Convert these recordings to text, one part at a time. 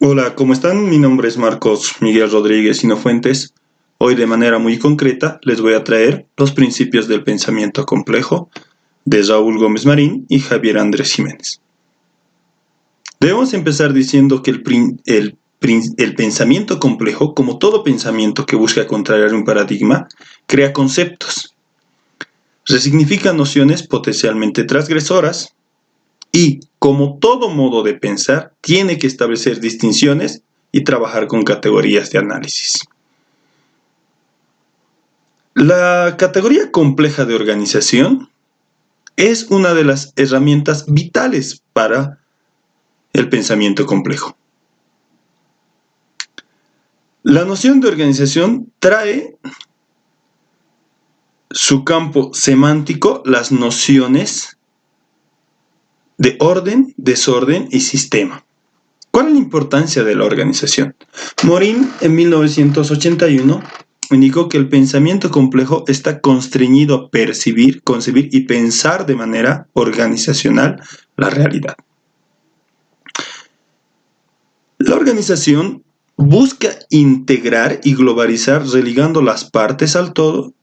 Hola, ¿cómo están? Mi nombre es Marcos Miguel Rodríguez Fuentes. Hoy de manera muy concreta les voy a traer los principios del pensamiento complejo de Raúl Gómez Marín y Javier Andrés Jiménez. Debemos empezar diciendo que el pensamiento complejo, como todo pensamiento que busca contrariar un paradigma, crea conceptos, resignifica nociones potencialmente transgresoras y, como todo modo de pensar, tiene que establecer distinciones y trabajar con categorías de análisis. La categoría compleja de organización es una de las herramientas vitales para el pensamiento complejo. La noción de organización trae su campo semántico las nociones de orden, desorden y sistema. ¿Cuál es la importancia de la organización? Morin, en 1981, indicó que el pensamiento complejo está constreñido a percibir, concebir y pensar de manera organizacional la realidad. La organización busca integrar y globalizar religando las partes al todo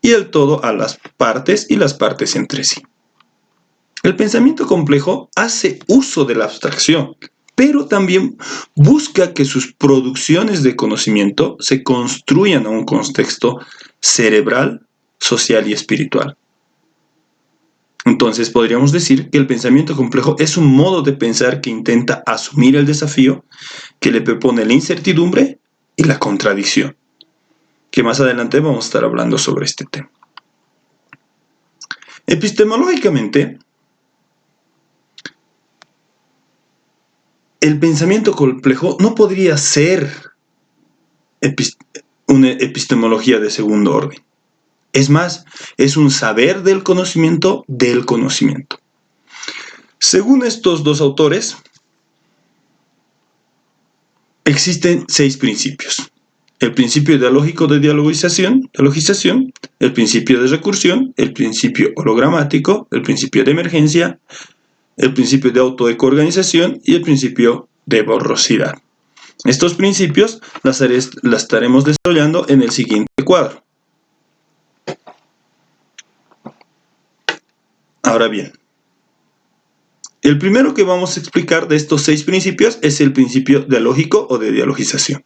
y el todo a las partes y las partes entre sí. El pensamiento complejo hace uso de la abstracción, pero también busca que sus producciones de conocimiento se construyan a un contexto cerebral, social y espiritual. Entonces podríamos decir que el pensamiento complejo es un modo de pensar que intenta asumir el desafío, que le propone la incertidumbre y la contradicción, que más adelante vamos a estar hablando sobre este tema. Epistemológicamente, el pensamiento complejo no podría ser una epistemología de segundo orden. Es más, es un saber del conocimiento del conocimiento. Según estos dos autores, existen 6 principios. El principio dialógico de dialogización, el principio de recursión, el principio hologramático, el principio de emergencia, el principio de autoecoorganización y el principio de borrosidad. Estos principios las estaremos desarrollando en el siguiente cuadro. Ahora bien, el primero que vamos a explicar de estos 6 principios es el principio dialógico o de dialogización.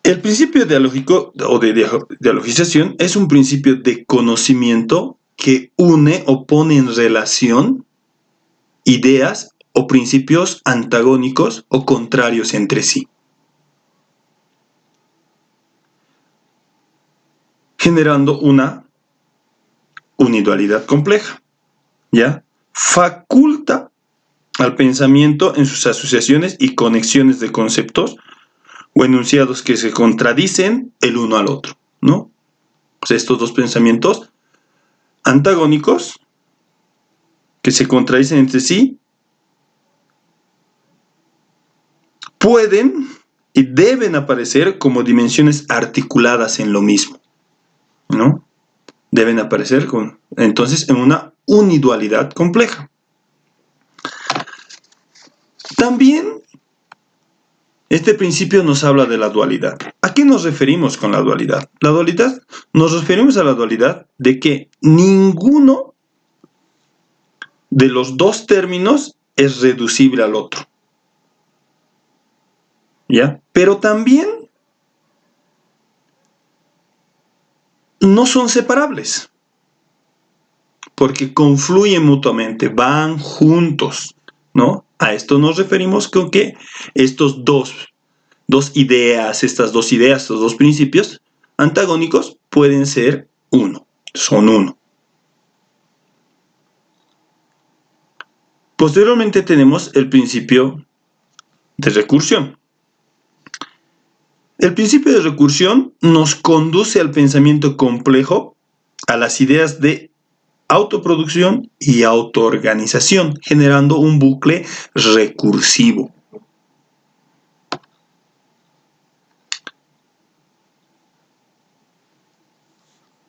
El principio dialógico o de dialogización es un principio de conocimiento que une o pone en relación ideas o principios antagónicos o contrarios entre sí, generando una unidualidad compleja, ¿ya? Faculta al pensamiento en sus asociaciones y conexiones de conceptos o enunciados que se contradicen el uno al otro, ¿no? Pues estos dos pensamientos antagónicos que se contradicen entre sí pueden y deben aparecer como dimensiones articuladas en lo mismo, ¿no? Deben aparecer entonces en una unidualidad compleja. También este principio nos habla de la dualidad. ¿A qué nos referimos con la dualidad? La dualidad, nos referimos a la dualidad de que ninguno de los dos términos es reducible al otro. ¿Ya? Pero también no son separables, porque confluyen mutuamente, van juntos, ¿no? A esto nos referimos con que estos dos ideas, estos dos principios antagónicos pueden ser uno, son uno. Posteriormente tenemos el principio de recursión. El principio de recursión nos conduce al pensamiento complejo, a las ideas de autoproducción y autoorganización, generando un bucle recursivo.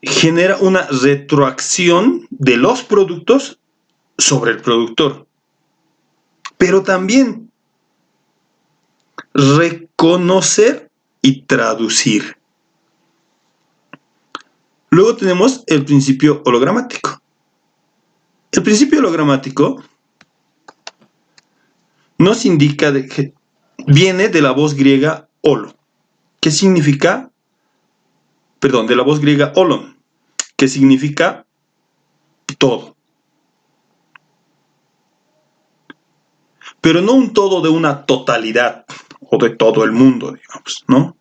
Genera una retroacción de los productos sobre el productor. Pero también reconocer y traducir. Luego tenemos el principio hologramático. El principio hologramático nos indica que viene de la voz griega holo, que significa, de la voz griega holon, que significa todo. Pero no un todo de una totalidad o de todo el mundo, digamos, ¿no?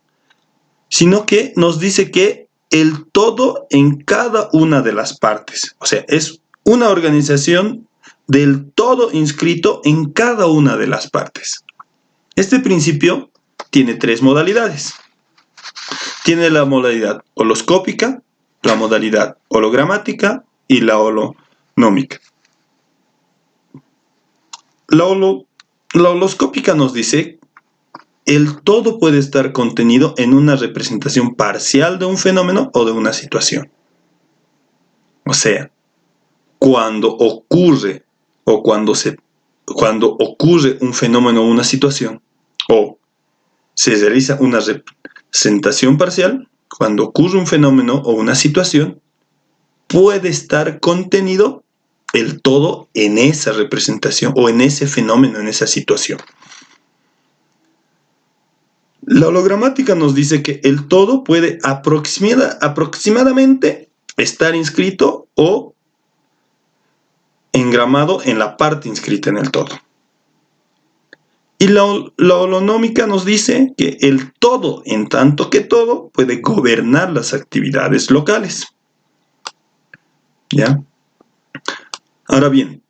Sino que nos dice que el todo en cada una de las partes. O sea, es una organización del todo inscrito en cada una de las partes. Este principio tiene tres modalidades. Tiene la modalidad holoscópica, la modalidad hologramática y la holonómica. La holoscópica nos dice el todo puede estar contenido en una representación parcial de un fenómeno o de una situación. O sea, cuando ocurre un fenómeno o una situación, o se realiza una representación parcial, cuando ocurre un fenómeno o una situación, puede estar contenido el todo en esa representación o en ese fenómeno, en esa situación. La hologramática nos dice que el todo puede aproximadamente estar inscrito o engramado en la parte inscrita en el todo. Y la holonómica nos dice que el todo, en tanto que todo, puede gobernar las actividades locales. ¿Ya? Ahora bien,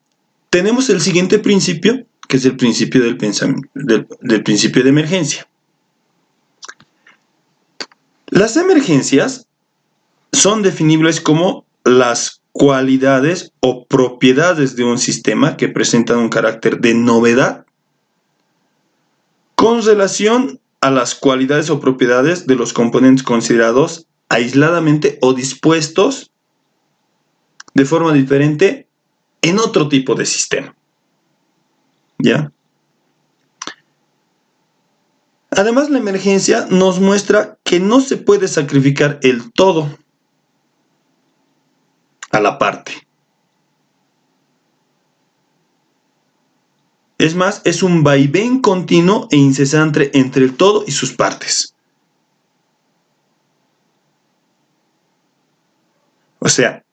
tenemos el siguiente principio, que es el principio del pensamiento, del principio de emergencia. Las emergencias son definibles como las cualidades o propiedades de un sistema que presentan un carácter de novedad con relación a las cualidades o propiedades de los componentes considerados aisladamente o dispuestos de forma diferente en otro tipo de sistema. ¿Ya? Además, la emergencia nos muestra que no se puede sacrificar el todo a la parte. Es más, es un vaivén continuo e incesante entre el todo y sus partes. O sea,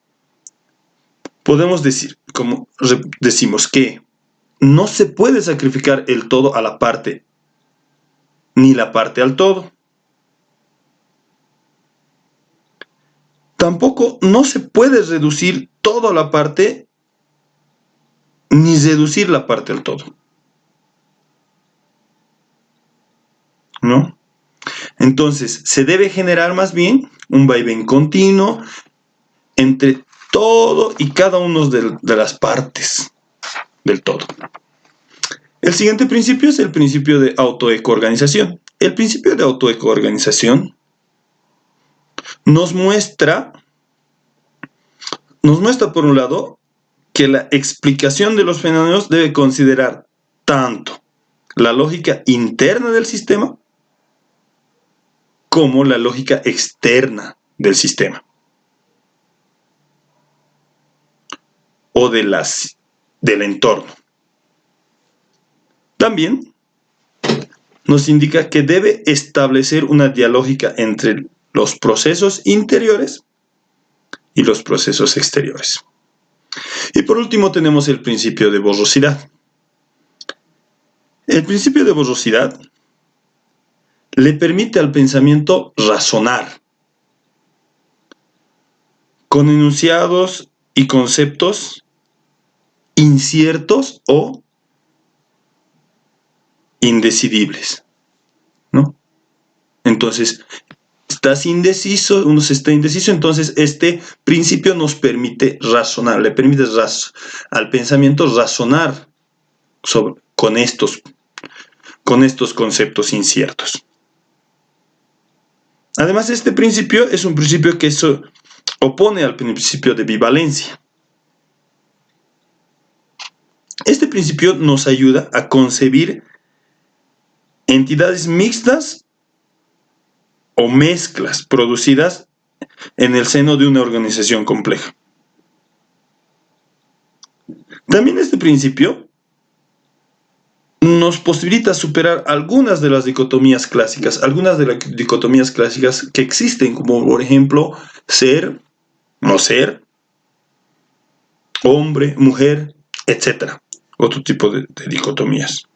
podemos decir, como decimos, que no se puede sacrificar el todo a la parte, ni la parte al todo. Tampoco no se puede reducir todo a la parte, ni reducir la parte al todo. ¿No? Entonces, se debe generar más bien un vaivén continuo entre todo y cada una de las partes del todo. El siguiente principio es el principio de autoecoorganización. El principio de autoecoorganización nos muestra por un lado que la explicación de los fenómenos debe considerar tanto la lógica interna del sistema como la lógica externa del sistema o del entorno. También nos indica que debe establecer una dialógica entre los procesos interiores y los procesos exteriores. Y por último tenemos el principio de borrosidad. El principio de borrosidad le permite al pensamiento razonar con enunciados y conceptos inciertos o indecidibles, ¿no? Entonces, uno está indeciso, entonces este principio nos permite razonar, le permite al pensamiento razonar con estos conceptos inciertos. Además, este principio es un principio que se opone al principio de bivalencia. Este principio nos ayuda a concebir entidades mixtas o mezclas producidas en el seno de una organización compleja. También este principio nos posibilita superar algunas de las dicotomías clásicas, que existen, como por ejemplo ser, no ser, hombre, mujer, etc. Otro tipo de dicotomías.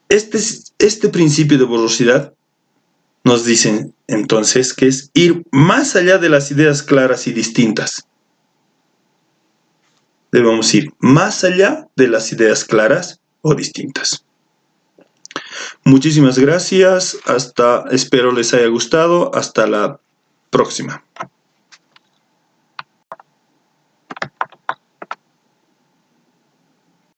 Este principio de borrosidad nos dicen entonces que es ir más allá de las ideas claras y distintas. Debemos ir más allá de las ideas claras o distintas. Muchísimas gracias. Espero les haya gustado. Hasta la próxima.